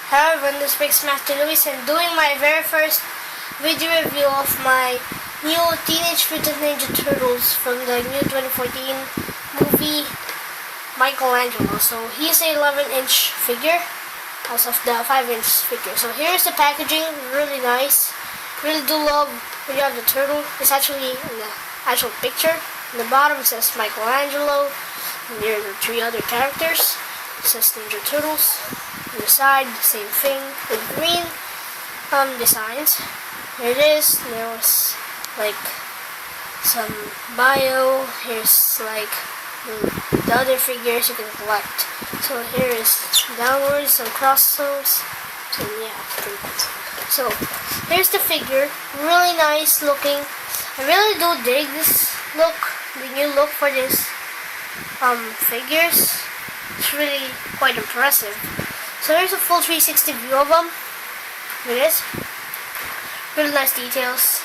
Hello everyone, this is Master Luis and doing my very first video review of my new Teenage Mutant Ninja Turtles from the new 2014 movie Michelangelo. So he's a 11-inch figure as of the 5-inch figure. So here's the packaging, really nice. Really do love when you have the turtle. It's actually in the actual picture. In the bottom it says Michelangelo, and there are the 3 other characters. It says Ninja Turtles. On the side, the same thing with green designs. Here it is. There was like some bio. Here's like the other figures you can collect. So here is downwards, some crossbones. So yeah, pretty cool. So here's the figure. Really nice looking. I really do dig this look. The new look for this figures. It's really quite impressive. So here's a full 360 view of them. Here it is. Really nice details.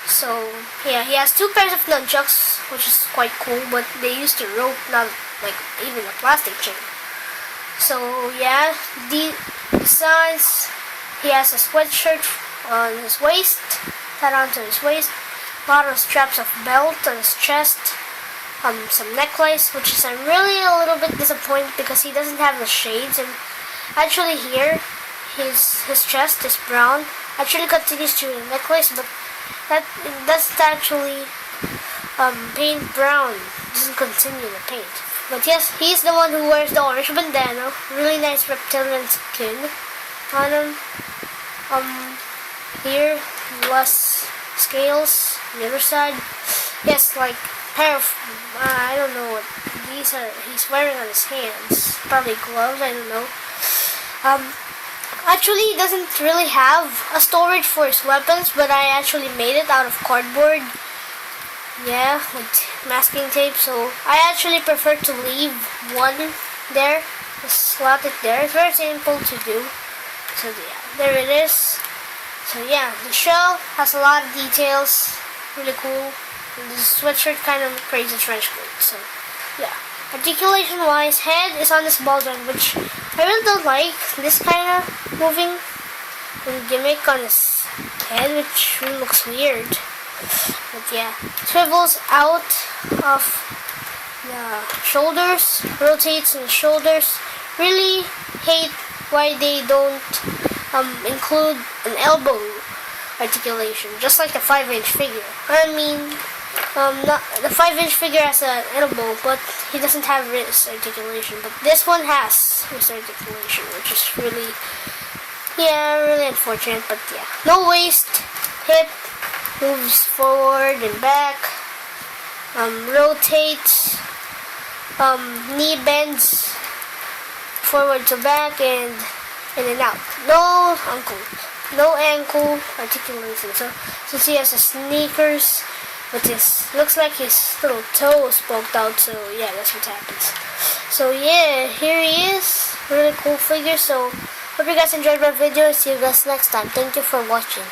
So yeah, he has 2 pairs of nunchucks, which is quite cool, but they used a rope, not like even a plastic chain. So yeah, besides, he has a sweatshirt on his waist, tied onto his waist, bottom straps of belt on his chest, some necklace, which is I'm really a little bit disappointed because he doesn't have the shades. And actually here, his chest is brown. Actually continues to the necklace, but that doesn't actually paint brown. It doesn't continue the paint. But yes, he's the one who wears the orange bandana. Really nice reptilian skin on him. Here was scales on the other side. Yes, like pair of I don't know what these are. He's wearing on his hands. Probably gloves. I don't know. Actually, he doesn't really have a storage for his weapons, but I actually made it out of cardboard. Yeah, with masking tape. So I actually prefer to leave one there, just slot it there. It's very simple to do. So yeah, there it is. So yeah, the shell has a lot of details. Really cool. And the sweatshirt kind of crazy trench coat. So yeah. Articulation wise, head is on this ball joint, which I really don't like. This kind of moving gimmick on his head, which really looks weird. But yeah, swivels out of the shoulders, rotates in the shoulders. Really hate why they don't include an elbow articulation, just like the 5-inch figure. I mean, not the 5-inch figure has an elbow, but he doesn't have wrist articulation. But this one has wrist articulation, which is really, yeah, really unfortunate. But yeah, no waist, hip moves forward and back, rotates, knee bends forward to back and in and out. No ankle articulation. So since he has a sneakers, but looks like his little toe is poked out, so yeah, that's what happens. So yeah, here he is. Really cool figure. So hope you guys enjoyed my video and see you guys next time. Thank you for watching.